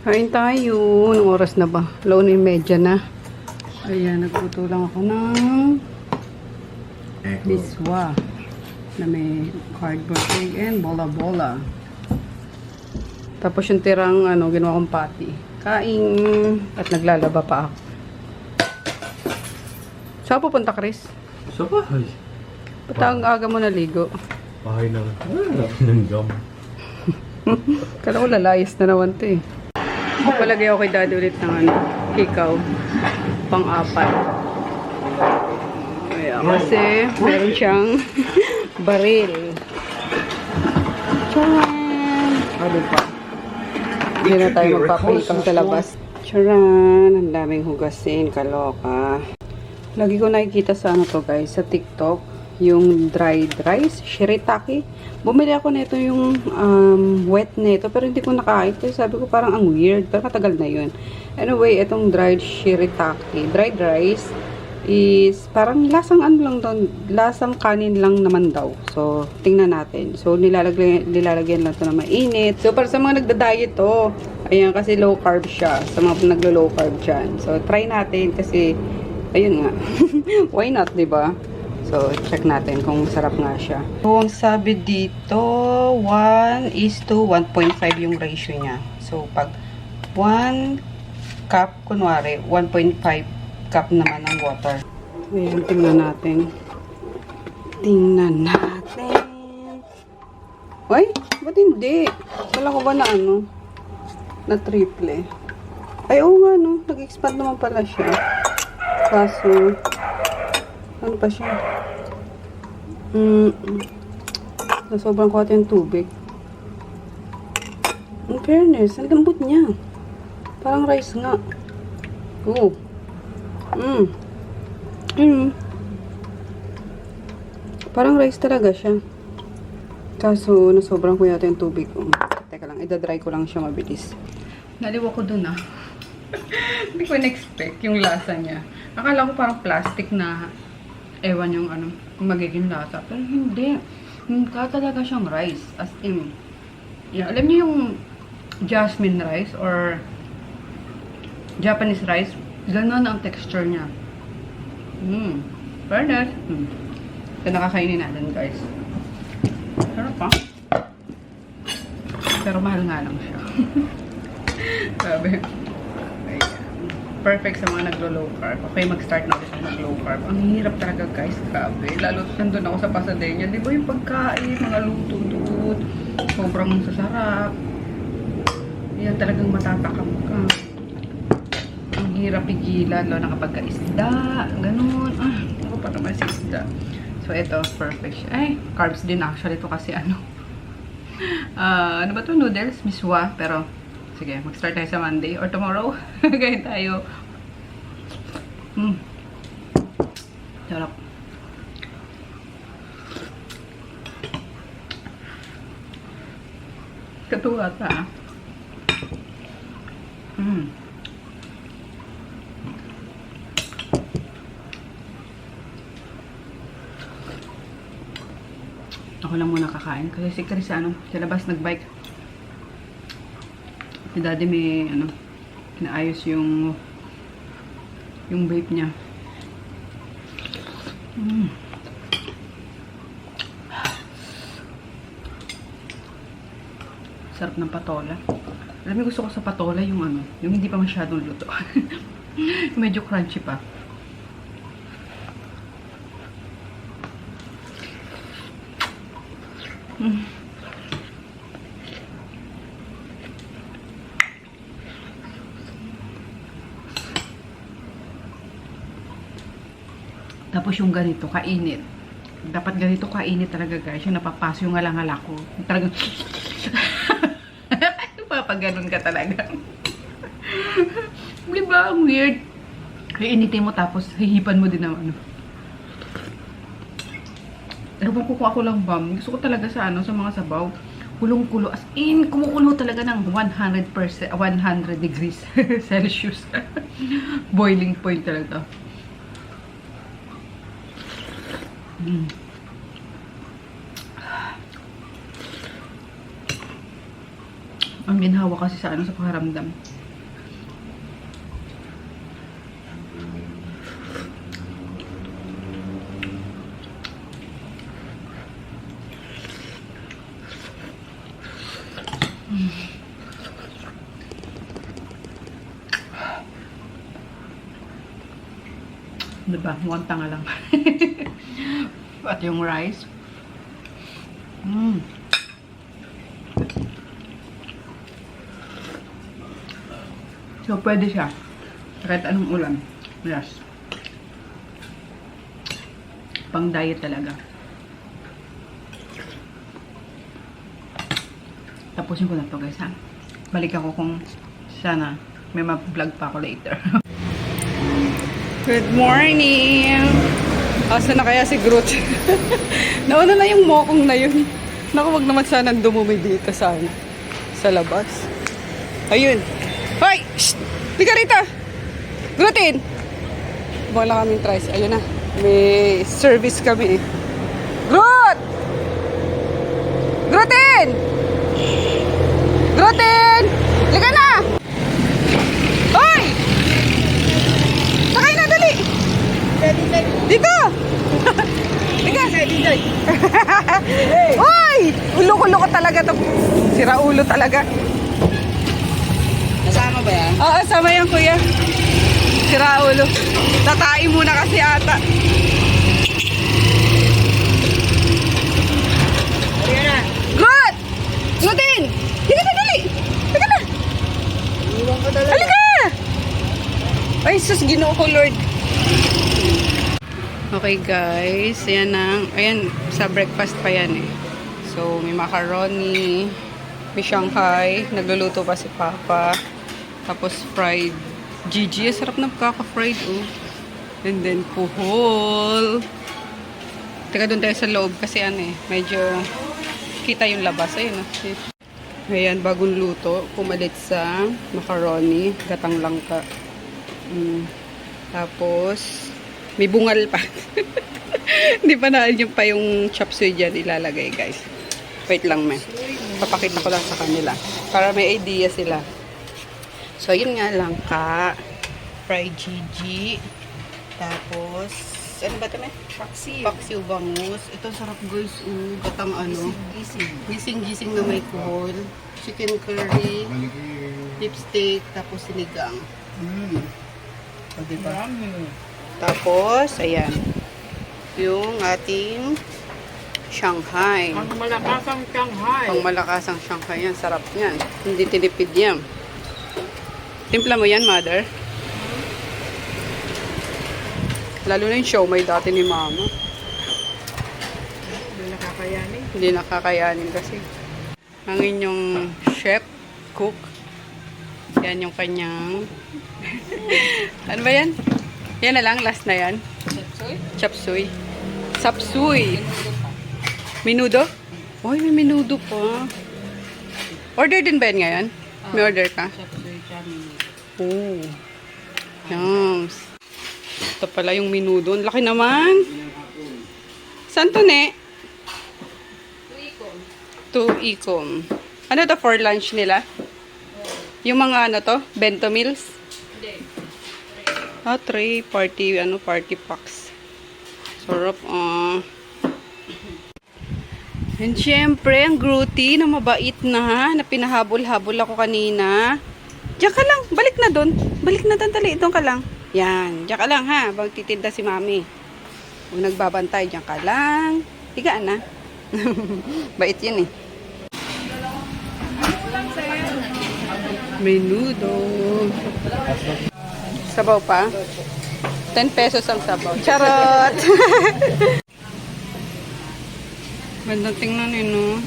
Kain tayo. Anong oras na ba? 1:30 na. Ayan, nagluto lang ako ng biswa na may cardboard egg and bola-bola. Tapos yung tirang ginawa kong patty. Kain. At naglalaba pa ako. Saan pupunta, Chris? Sa bahay. Ba't ang aga mo naligo? Bahay na ng gum. Kala ko lalayas na naman ito eh. Palagay ako kay Daddy ulit ng hikaw. Pang-apat. Kaya kasi meron siyang baril. Charan! Ano pa? Hindi na tayo magpapahikaw sa labas. Charan! Ang daming hugasin. Kaloka. Lagi ko nakikita sa to guys, sa TikTok. Yung dried rice, shirataki. Bumili ako nito yung wet nito, pero hindi ko nakain. Kasi sabi ko parang ang weird, pero matagal na yun. Anyway, itong dried shirataki, dried rice, is parang lasang lang daw, lasang kanin lang naman daw. So, tingnan natin. So, nilalagyan lang ito na mainit. So, para sa mga nagda-diet to, ayan, kasi low carb siya. Sa mga naglo-low carb dyan. So, try natin kasi, ayun nga. Why not, diba? So, check natin kung sarap nga siya. So, ang sabi dito, 1:1.5 yung ratio niya. So, pag 1 cup, kunwari, 1.5 cup naman ng water. Ayan, tingnan natin. Tingnan natin. Ay, ba't hindi? Wala ko ba na na triple? Ay, oo nga, no? Nag-expand naman pala siya. Kaso, ano pa siya? Sobrang kuha yung tubig. In fairness, ang lambot niya. Parang rice nga. Oh. Parang rice talaga siya. Kaso, nasobrang kuha yung tubig. Teka lang, idadry ko lang siya mabilis. Naliwa ko dun Hindi ko in-expect yung lasa niya. Akala ko parang plastic na ewan yung kung magiging lasa. Pero hindi. Mukha talaga siyang rice. As in, alam niyo yung jasmine rice or Japanese rice? Ganon ang texture niya. Fairness. Ito nakakainin natin, guys. Pero pa. Pero mahal nga lang siya. Sabi. Perfect sa mga naglo-low carb. Okay, mag-start na ulit sa nag-low carb. Ang hirap talaga, guys. Grabe. Lalo nandun ako sa Pasadena. Di ba yung pagkain, mga luto doon. Sobrang sasarap. Yan talagang matatakam ka. Ang hirap pigilan. Lalo na kapag ka-isda. Ganun. Ako pa naman sa isda. So, ito. Perfect siya. Ay, carbs din actually. Ito kasi ano ba ito? Noodles? Miswa. Pero, sige, mag-start tayo sa Monday or tomorrow. Gaya tayo. Sarap. Katuwa ta. Ako lang muna kakain. Kasi si Chris sa labas nagbike. Si Daddy may kinaayos yung vape niya. Sarap ng patola. Alam mo, gusto ko sa patola yung yung hindi pa masyadong luto. Medyo crunchy pa. Tapos yung ganito, kainit. Dapat ganito kainit talaga, guys. Yung napapaso yung alang-ala ko. Talagang papaganon ka talaga. Diba? Ang weird. Kainitin mo tapos hihipan mo din ng Ewan ko kung ako lang ba. Gusto ko talaga sa sa mga sabaw. Kulong-kulo. As in, kumukulo talaga ng 100 degrees Celsius. Boiling point talaga. Ang ginhawa kasi sa sa pakiramdam. Diba? Mukhang tanga lang. At yung rice. So, pwede siya. Kahit anong ulam. Yes. Pang diet talaga. Tapusin ko na to guys ha. Balik ako kung sana may ma-vlog pa ako later. Good morning! Asa na kaya si Groot? Nauna na yung mokong na yun. Naku, wag naman sana dumumi dito sa labas. Ayun. Hoy! Shh! Di ka rito! Grootin! Bala kaming tries. Ayun na. May service kami eh. Groot! Grootin! Grootin! Liga na! Hoy! Sakay na, dali! Dito! Liga! Hoy! Ulo-ulo ko talaga to. Sira ulo talaga. Kasama ba yan? Oo, sama yan kuya. Sira ulo. Tatain muna kasi ata. Ayan na. Good! Nutin! Hindi na dali! Halika na! Iwan ko talaga. Halika! Ay, sus, Ginoo ko, Lord. Okay guys, ayan, sa breakfast pa yan eh. So, may macaroni, may Shanghai, nagluluto pa si Papa. Tapos fried Gigi, sarap na pagkaka-fried oh. And then puhol. Teka, doon tayo sa loob kasi medyo kita yung labas. Ayun oh. Ayan, bagong luto, pumalit sa macaroni, gatang langka. Tapos may bungal pa. Hindi pa yung pa yung chop suey dyan ilalagay guys. Wait lang man. Papakita ko lang sa kanila. Para may idea sila. So yun nga lang ka. Fried Gigi. Tapos, ano ba ito may? Paksiw bangus. Ito sarap guys. Gatang Gising-gising na may kuhol. Chicken curry. Lipstick. Tapos sinigang. O diba? Tapos, ayan. Yung ating Shanghai. Ang malakasang Shanghai. Ang malakasang Shanghai yan. Sarap yan. Hindi tinipid yan. Timpla mo yan, mother. Lalo na yung siomai dati ni mama. Hindi nakakayanin. Hindi nakakayanin kasi. Ang inyong chef, cook. Yan yung kanyang... ano ba yan? Yan na lang, last na yan. Chop suey. Sapsuy. Menudo? Uy, may menudo pa. Order din ba yan ngayon? May order ka? Oh. Yums. Ito pala yung menudo. Ang laki naman. Saan to, ne? To Ecom. Ano to for lunch nila? Yung mga ano to? Bento meals? Tray. Party packs. Sarap, And syempre, ang Grooty na mabait na pinahabol-habol ako kanina. Diyan ka lang. Balik na doon. Tali. Doon ka lang. Yan. Diyan ka lang, ha. Magtitinda si mami. Kung nagbabantay, diyan ka lang. Higaan na. Bait yan, eh. Menudo. Sabaw pa? 10 pesos ang sabaw. Charot! Gandang tingnan no?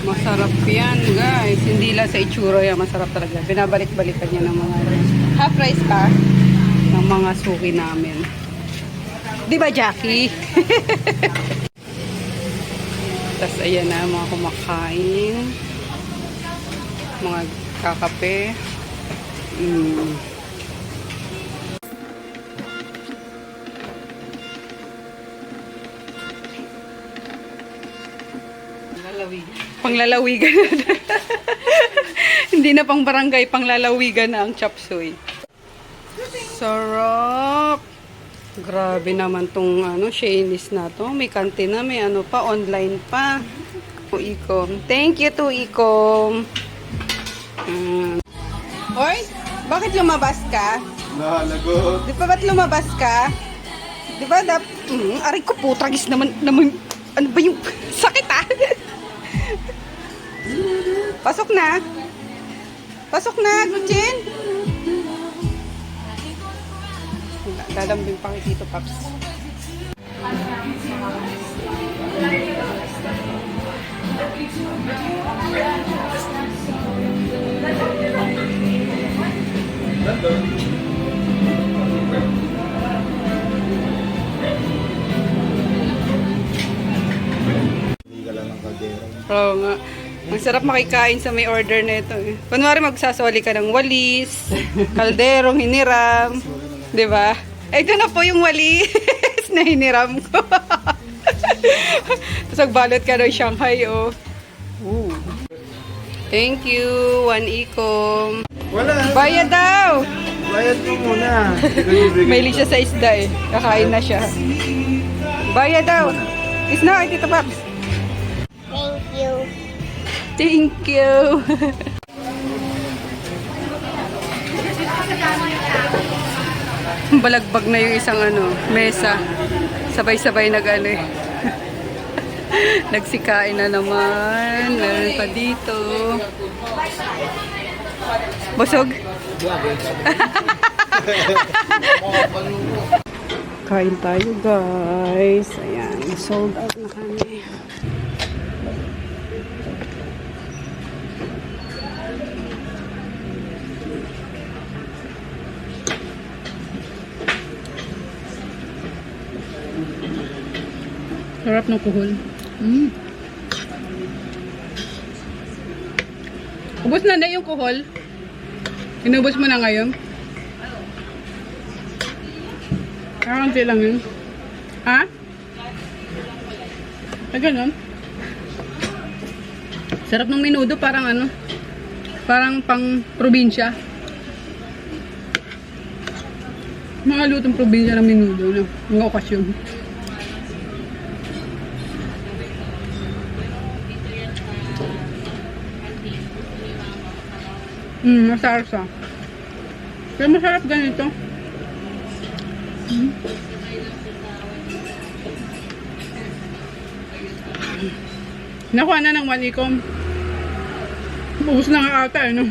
Masarap yan, guys. Hindi lang sa itsura yan. Masarap talaga. Binabalik-balikan niya ng mga half rice pa ng mga suki namin. Di ba, Jackie? Tapos, ayan na, mga kumakain. Mga kakape. Panglalawigan. Hindi na pang barangay, pang lalawigan na ang chop suey. Sarap! Grabe naman tong Shanice na to. May kantin na, may pa, online pa. Ikom. Thank you to Ikom. Hoy, bakit lumabas ka? Nahalagot. Di ba ba't lumabas ka? Di ba aray ko po, tragis naman, ano ba yung sakit Pasok na. Pasok na, Gretchen. Lalambing pa kay Tito Paps. Oo nga. Ang sarap makikain sa may order na ito. Kunwari magsasoli ka ng walis, kalderong hiniram, di ba? Ito na po yung walis na hiniram ko. Tapos magbalot ka ng Shanghai, oh. Ooh. Thank you, One Ikom. Wala. Bayad daw! Bayad mo muna. Mahilig siya sa isda eh. Kakain na siya. Bayad daw! Isna kay Tito Paps. Thank you. Thank you. Balagbag na yung isang mesa. Sabay-sabay nagsikain na naman. Meron pa dito. Busog? Kain tayo, guys. Ayan, sold out na kami. Sarap ng kuhol. Ubus na yung kuhol. Inubos mo na ngayon. Kakunti lang yun. Ha? Ay, ganun. Sarap ng menudo. Parang parang pang probinsya. Mga lutong probinsya ng menudo. Mga okasyon. Masarap siya. Pero masarap ganito. Nakuha na ng One Ikom. Buhos na nga ata, no?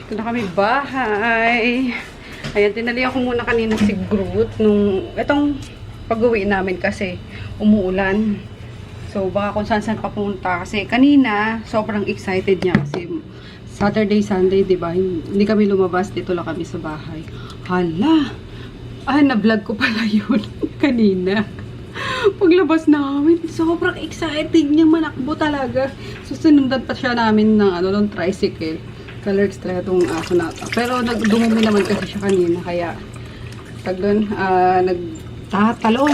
Ito na kami bahay. Ayan, tinalihan ko muna kanina si Groot nung itong pag-uwi namin kasi umuulan. So, baka kung saan papunta. Kasi kanina, sobrang excited niya kasi Saturday, Sunday, diba? Hindi kami lumabas. Dito lang kami sa bahay. Hala! Na-vlog ko pala yun kanina. Paglabas namin, sobrang excited niya, manakbo talaga. Susunundan pa siya namin ng tricycle. Color extra itong aso na ito. Pero dumumi naman kasi siya kanina. Kaya,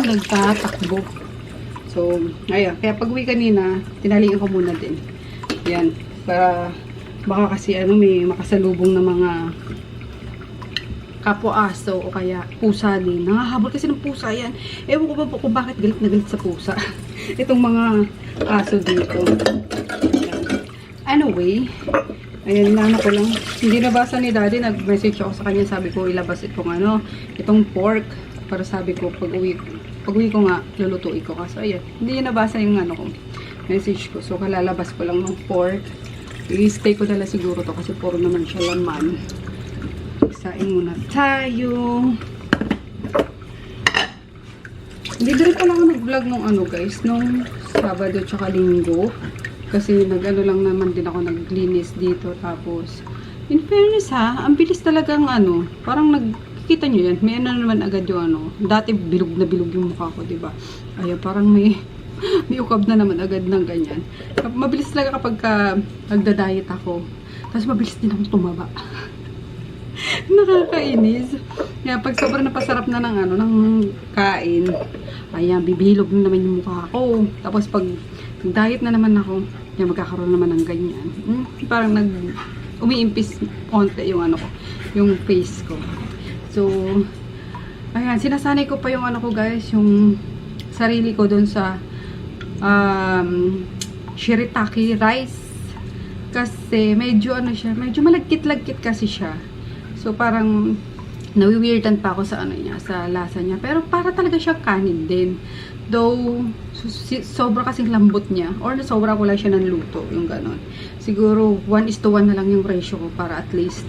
nagtatakbo. So, ayun. Kaya pag uwi kanina, tinalihan ko muna din. Yan. Para, baka kasi may makasalubong na mga kapwa-aso o kaya pusa din. Nangahabol kasi ng pusa yan. Ewan ko ba kung bakit galit na galit sa pusa. Itong mga aso dito. Anyway, ayan, inaano ko lang. Hindi nabasa ni Daddy. Nag-message ako sa kanya. Sabi ko, ilabas itong pork. Para sabi ko, pag uwi ko nga, lulutuin ko. Kaso, ayan. Hindi nabasa yung message ko. So, kalalabas ko lang ng pork. I-stay ko dala siguro to kasi puro naman siya laman. Isain muna tayo. Hindi din pala ako nag-vlog nung guys. Nung Sabado tsaka Linggo. Kasi lang naman din ako naglinis dito. Tapos, in fairness ang bilis talagang parang nagkikita nyo yan. May naman agad yung dati bilog na bilog yung mukha ko, diba? Ayan, parang may may ukab na naman agad ng ganyan. Mabilis talaga kapag nagda-diet ako. Tapos mabilis din akong tumaba. Nakakainis. Kaya pag sobrang napasarap na ng kain, ayan, bibilog na naman yung mukha ko. Tapos pag diet na naman ako, yan, magkakaroon naman ng ganyan. Parang umiimpis konti yung yung face ko. So, ayan, sinasanay ko pa yung ko guys, yung sarili ko dun sa shirataki rice. Kasi medyo medyo malagkit-lagkit kasi siya. So, parang nawiweirdan pa ako sa sa lasa niya. Pero para talaga siya kanin din. Though, sobra kasing lambot niya. Or sobra ko lang siya ng luto. Yung ganon. Siguro, 1:1 na lang yung ratio ko para at least,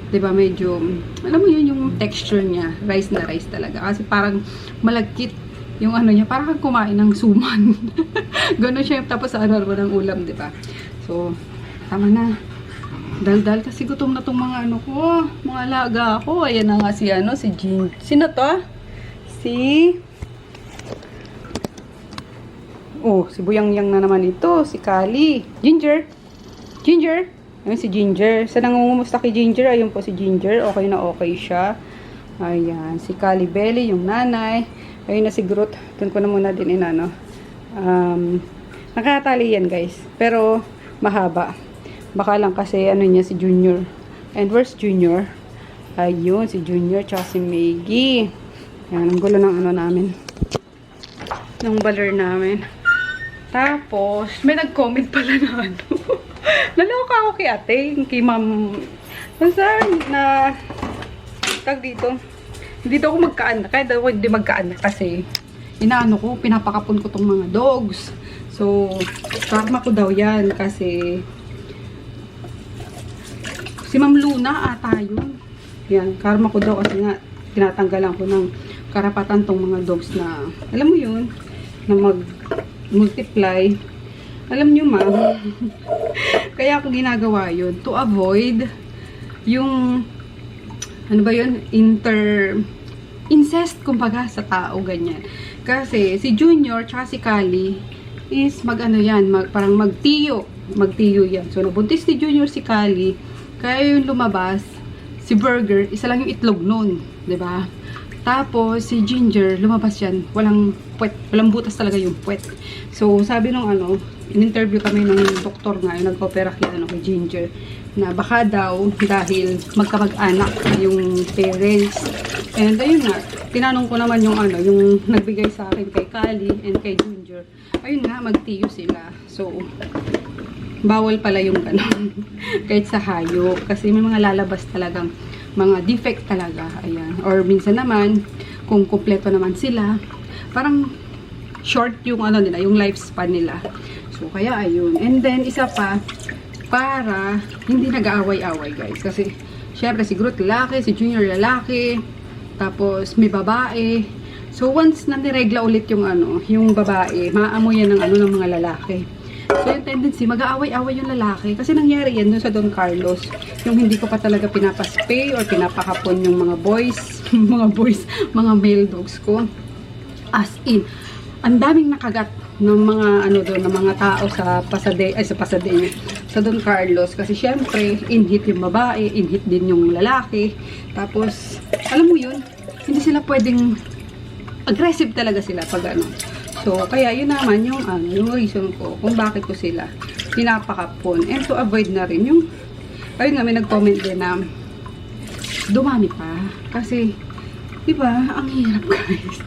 'di ba, medyo, alam mo yun, yung texture niya. Rice na rice talaga. Kasi parang malagkit yung niya. Parang kang kumain ng suman. Ganon siya. Tapos sa mo ng ulam, 'di ba? So, tama na. Dal-dal kasi gutom na tong mga ko, mga alaga ko. Ayan na nga si si Jean. Sino to? Si Buyang-yang na naman ito, si Kali. Ginger. Ayun si Ginger. Sa nangungumusta kay Ginger, ayun po si Ginger. Okay na okay siya. Ayan, si Kali Belly, yung nanay. Ayun na si Groot. Doon ko na muna din nakatali yan guys. Pero mahaba. Baka lang kasi niya si Junior. And where's Junior? Ayun, si Junior tsaka si Maggie. Yan, ang gulo ng namin. Ng baler namin. Tapos, may nag-comment pala na naloka ako kay ate, kay ma'am. Na tag dito. Dito ako magkaanak. Kahit ako hindi magkaanak kasi pinapakapon ko tong mga dogs. So, karma ko daw yan kasi si Ma'am Luna ata yun. Yan, karma ko daw kasi nga tinatanggalan ko ng karapatan tong mga dogs na, alam mo yun, na mag-multiply. Alam nyo ma'am, kaya ako ginagawa yun to avoid yung, incest kumbaga sa tao, ganyan. Kasi si Junior tsaka si Kali is parang magtiyo yan. So nabuntis ni Junior si Kali. Kaya yung lumabas, si Burger, isa lang yung itlog nun, 'di ba? Tapos, si Ginger, lumabas yan, walang puwet, walang butas talaga yung puwet. So, sabi nung in-interview kami ng doktor nga, yung nag-opera kay Ginger, na baka daw, dahil magkamag-anak yung parents. And ayun nga, tinanong ko naman yung yung nagbigay sa akin kay Kali and kay Ginger. Ayun nga, magtiyo sila. So, bawal pala yung gano'n. Kahit sa hayop. Kasi may mga lalabas talagang mga defect talaga. Ayan. Or minsan naman, kung kumpleto naman sila, parang short yung nila, yung lifespan nila. So, kaya ayun. And then, isa pa, para hindi nag-aaway-away guys. Kasi, syempre, si Groot lalaki, si Junior lalaki, tapos may babae. So, once na niregla ulit yung yung babae, maaamoy yan ng mga lalaki. So, yung tendency, mag-aaway-aaway yung lalaki. Kasi nangyari yan dun sa Don Carlos. Yung hindi ko pa talaga pinapaspay or pinapakapon yung mga boys, mga male dogs ko. As in, ang daming nakagat ng mga doon, ng mga tao sa Pasadena, sa Don Carlos. Kasi syempre, in-hit yung babae, in-hit din yung lalaki. Tapos, alam mo yun, hindi sila pwedeng, aggressive talaga sila pag So, kaya yun naman yung reason ko kung bakit ko sila pinapakapon. And to avoid na rin yung, ayun nga, may nag-comment din na dumami pa. Kasi, diba, ang hirap guys.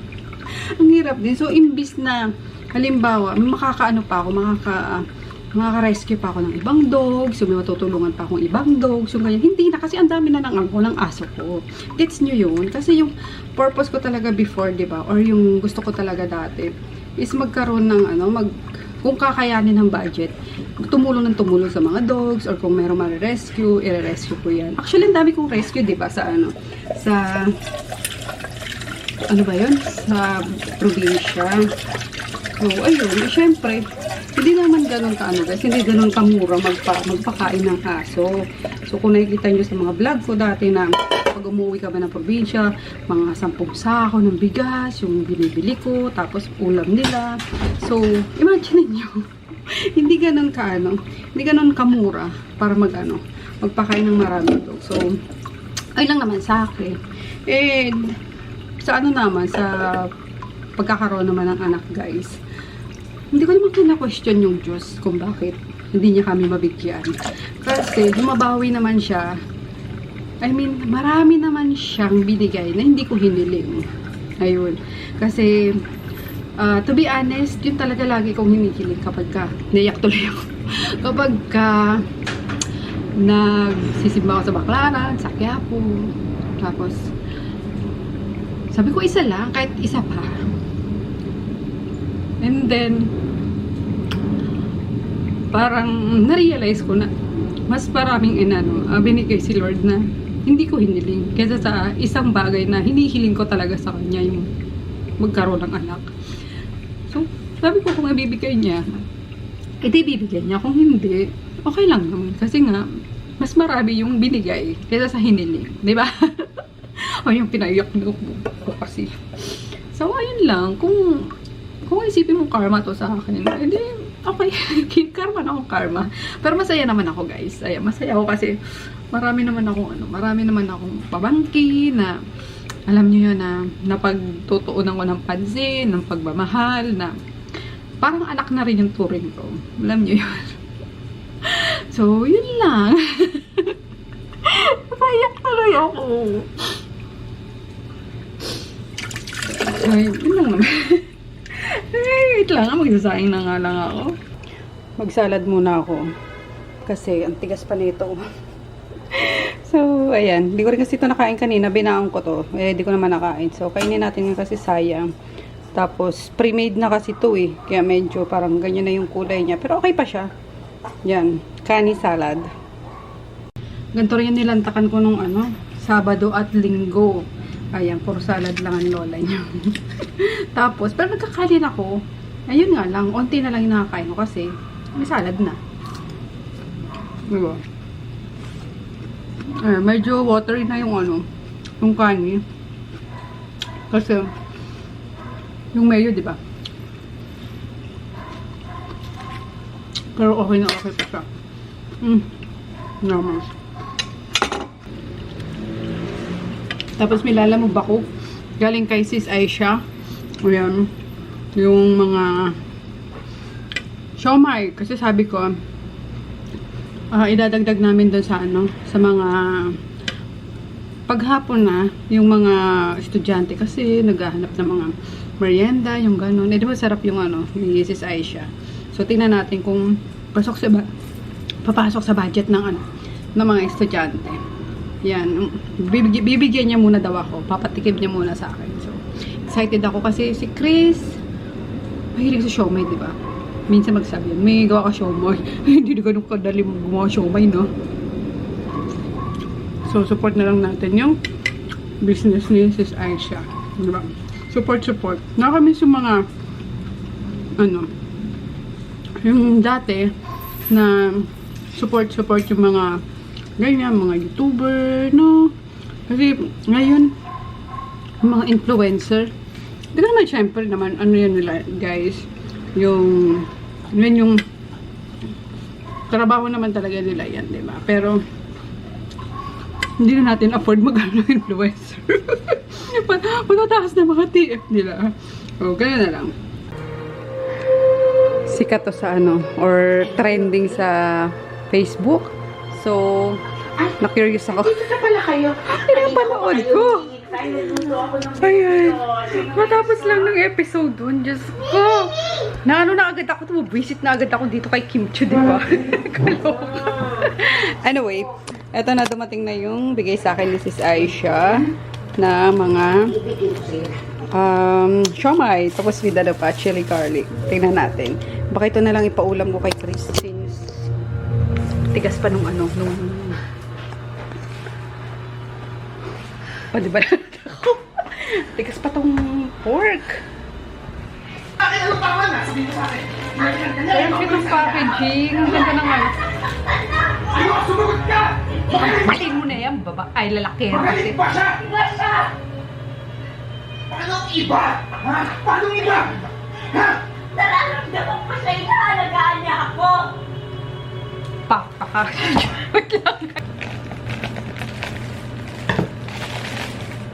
Ang hirap din. So, imbis na, halimbawa, makaka-rescue pa ako ng ibang dogs, so may matutulungan pa akong ibang dogs, so ganyan. Hindi na, kasi ang dami na ng aso ko. Gets nyo yun? Kasi yung purpose ko talaga before, diba, or yung gusto ko talaga dati, is magkaroon ng kung kakayanin ng budget, tumulong sa mga dogs, or kung meron ma-rescue, i-rescue ko yan. Actually, ang dami kong rescue, diba, sa ba yun? Sa probinsya. So, ayun, syempre, Hindi naman ganun ka ano guys, hindi ganun kamura magpakain ng aso. So kung nakikita nyo sa mga vlog ko dati na pag umuwi kami ng probinsya, mga 10 sako ng bigas, yung binibili ko, tapos ulam nila. So, imagine niyo hindi ganun ka ano, hindi ganun kamura para magpakain ng maraming dog. So, ay lang naman sa akin. And, sa ano naman, sa pagkakaroon naman ng anak guys, hindi ko naman kina-question yung Diyos kung bakit hindi niya kami mabigyan. Kasi, bumabawi naman siya. I mean, marami naman siyang binigay na hindi ko hiniling. Ayun. Kasi, to be honest, yun talaga lagi kong hinihiling kapag ka, naiyak tuloy ako. Kapag ka, nagsisimba ako sa Baclaran, sa Quiapo, tapos, sabi ko isa lang, kahit isa pa. And then, parang na-realize ko na mas maraming binigay si Lord na hindi ko hiniling. Kaysa sa isang bagay na hinihiling ko talaga sa kanya yung magkaroon ng anak. So, sabi ko kung ibibigay niya, edi bibigay niya. Kung hindi, okay lang naman. Kasi nga, mas marami yung binigay kaysa sa hiniling. Diba? O yung pinaiyak ko kasi. So, ayun lang. Kung isipin mo karma to sa akin, edi okay, karma na akong karma. Pero masaya naman ako guys. Masaya ako kasi marami naman akong pabangki na alam niyo yun na napagtutuunan ko ng pansin, ng pagmamahal, na parang anak na rin yung turing ko. Alam niyo yun. So, yun lang. Masaya tuloy ako. Ay, yun lang naman. Wait lang, magsasaing na nga lang ako. Magsalad muna ako. Kasi, ang tigas pa nito. So, ayan. Hindi ko rin kasi ito nakain kanina. Binaon ko to. Hindi ko naman nakain. So, kainin natin kasi sayang. Tapos, pre-made na kasi to eh. Kaya medyo parang ganyan na yung kulay niya. Pero okay pa siya. Yan. Kani salad. Ganito rin yung nilantakan ko nung Sabado at Linggo. Ayan, puro salad lang ang lola niya. Tapos, pero nagkakalin ako. Ayun nga lang, onti na lang yung nakakain ko kasi may salad na. Diba? Medyo watery na yung yung kani. Kasi, yung mayo, diba? Pero okay na okay pa siya. Naman. Tapos may lalamog ako. Galing kay Sis Aisha. Ayan. Yung mga siomai. Kasi sabi ko, idadagdag namin doon sa mga paghapon na, yung mga estudyante. Kasi naghahanap ng mga merienda, yung gano'n. Di ba sarap yung ni Sis Aisha. So, tingnan natin kung papasok sa budget ng mga estudyante. Yan. Bibigyan niya muna daw ako. Papatikim niya muna sa akin. So, excited ako kasi si Chris, mahilig sa siomai, di ba? Minsan magsabi yan, may gawa ka siomai. Hindi na ganun kadali gumawa siomai, no? So, support na lang natin yung business ni Sis Aisha. Di ba? Support. Nakakamiss yung mga, yung dati, na support yung mga ganyan, mga YouTuber, no? Kasi, ngayon, mga influencer, hindi ko naman, syempre naman, yun nila, guys, yung trabaho naman talaga nila yan, diba? Pero, hindi na natin afford mag-ano influencer. Matataas na mga TF nila. O, ganyan na lang. Sikat to sa or trending sa Facebook. So, na-curious ako. Dito na pala kayo. Pinapanood ko. Ayan. Matapos lang ng episode dun. Diyos ko. Na agad ako. Visit na agad ako dito kay Kim Chu, di ba? Anyway, eto na, dumating na yung bigay sa akin ni Sis Aisha na mga siomai. Tapos with pa, chili garlic. Tingnan natin. Baka ito na lang ipaulam ko kay Chris since tigas pa nung diba? Tigas pa tong pork. Ang cute ng packaging. Ang ganda naman. Batiin mo na yan, baba. Ay, lalaki. Kasi. Paano iba? Ha? Paano iba? Ha? Nararamdaman ko siya inaalagaan niya ako. Pakpaka. Wait lang.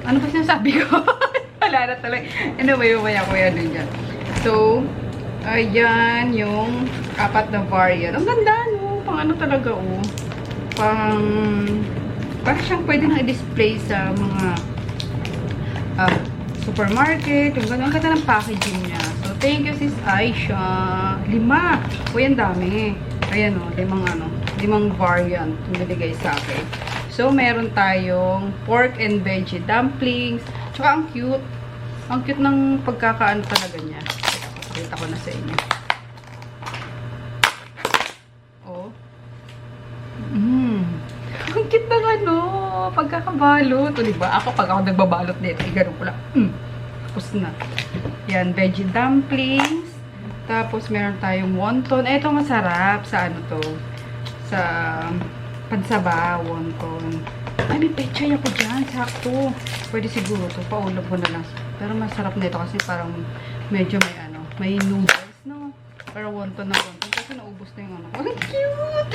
Ano ba sinasabi ko? Wala na talaga. Anyway, umaya ko yan din dyan. So, ayan yung 4 na variant. Ang ganda, no? Pang ano talaga, oh. Parang siyang pwede nang i-display sa mga supermarket. Yung ganda. Ang ganda ng packaging niya. So, thank you, Sis Aisha. 5. Uy, ang dami. Ayan, oh. 5 variant yung niligay sa akin. So, meron tayong pork and veggie dumplings. Tsaka, ang cute. Ang cute ng pagkakaano talaga niya. Pakita ko na sa inyo. Oh. Ang cute ng ano, pagkakabalot. O, diba? Ako, pag ako nagbabalot nito, ganun ko lang. Tapos na. Yan, veggie dumplings. Tapos, meron tayong wonton. Ito, masarap. Sa ano to? Sa pansaba, wonton. Ay, may pechay ako dyan. Sakto. Pwede siguro to. Paulog ko na lang. Pero masarap na ito kasi parang medyo may ano, may noodles, no? Pero wonton na wonton. Kasi naubos na yung ano. Ang cute!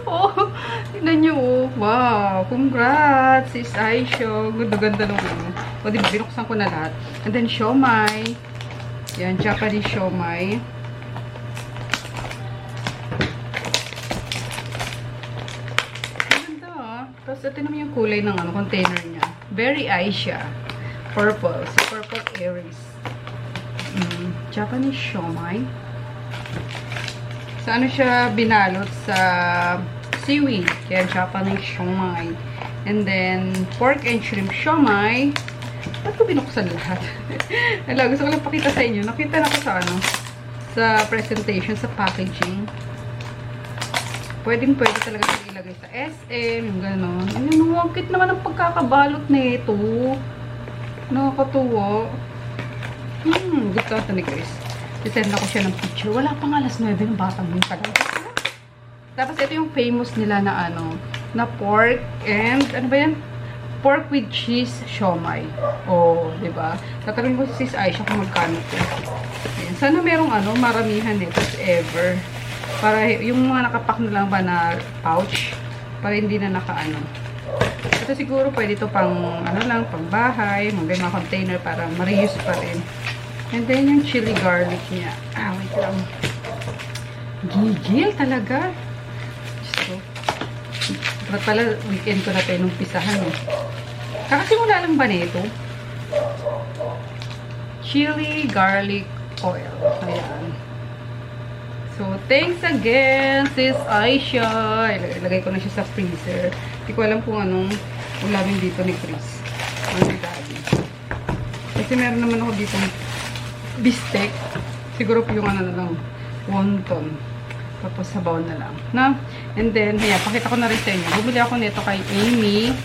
Oh, tignan nyo, oh. Wow! Congrats! Sis Aisha. Ganda-ganda nung ano. O, diba, binuksan ko na lahat. And then, siomai. Yan, Japanese siomai. Tapos, ito naman yung kulay ng ano, container niya. Very Aisha. Purple. So, purple Aries. Japanese siomai. So, ano siya binalot sa seaweed. Kaya Japanese siomai. And then, pork and shrimp siomai. Ba't ko binuksan lahat? Hala, gusto ko lang pakita sa inyo. Nakita na ko sa ano, sa presentation, sa packaging. Pwedeng-pwede talaga siya ilagay sa SM, yung gano'n. Ayun, ang cute naman ang pagkakabalot na ito. Nakakatuwa. Gusto ito ni Chris. Sisend ako siya ng picture. Wala pang alas 9 ng batang yun pala. Tapos ito yung famous nila na ano, na pork and, ano ba yan? Pork with cheese siomai. Oh, diba? Tatanungin ko si Sis Aisha kung magkano ito. Ayan. Sana merong ano, maramihan nito if ever. Para yung mga nakapack na lang ba na pouch, para hindi na nakaano. Ito siguro pwede ito pang ano lang, pang bahay, mga container para ma-reuse pa rin. And then yung chili garlic niya. Wait lang. Gigil talaga. So, dapat pala weekend ko na tayo nung pisahan eh. Kakasimula lang ba nito? Chili garlic oil. Ayan. So, thanks again, Sis Aisha. Ilagay ko na siya sa freezer. Hindi ko alam kung anong ulamin dito ni Chris. Ano ni Daddy. Kasi meron naman ako dito bistek. Siguro po yung ano na lang, wonton. Tapos sabaw na lang. Na? And then, ayan, pakita ko na rin sa inyo. Bumili ako nito kay Amy.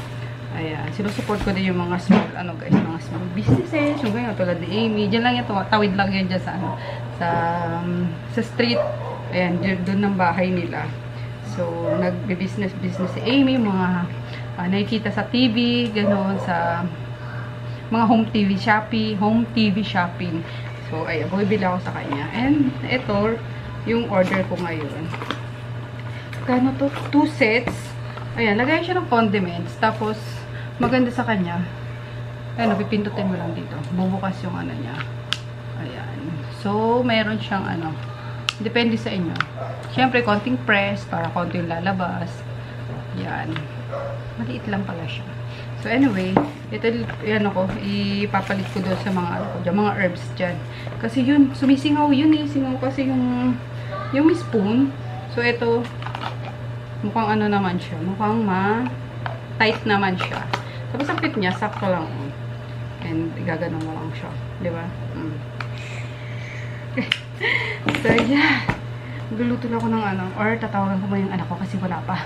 Ayan, sinusupport ko din yung mga small, ano guys, mga small businesses. Yung ganyan, tulad ni Amy. Diyan lang yan, tawid lang yan dyan sa, ano, sa street. Ayan, doon ng bahay nila. So, nagbe-business si Amy. Mga nakikita sa TV, gano'n, sa mga home TV shopping. So, ayan, bumibili ako sa kanya. And, ito, yung order ko ngayon. Kano to? 2 sets. Ayan, lagay siya ng condiments. Tapos, maganda sa kanya. Ayan, pipindutin mo lang dito. Bubukas yung ano niya. Ayan. So, meron siyang ano. Depende sa inyo. Siyempre, konting press para konting lalabas. Ayan. Maliit lang pala siya. So, anyway, ito, yan ako, ipapalit ko doon sa mga, mga herbs dyan. Kasi yun, sumisingaw yun eh. Singaw kasi yung spoon. So, ito, mukhang ano naman siya. Mukhang tight naman siya. Tapos, ang fit niya, sakto lang. And, igaganon mo lang siya. Diba? So, yeah. Luluto lang ako ng ano. Or, tatawagan ko mo yung anak ko kasi wala pa.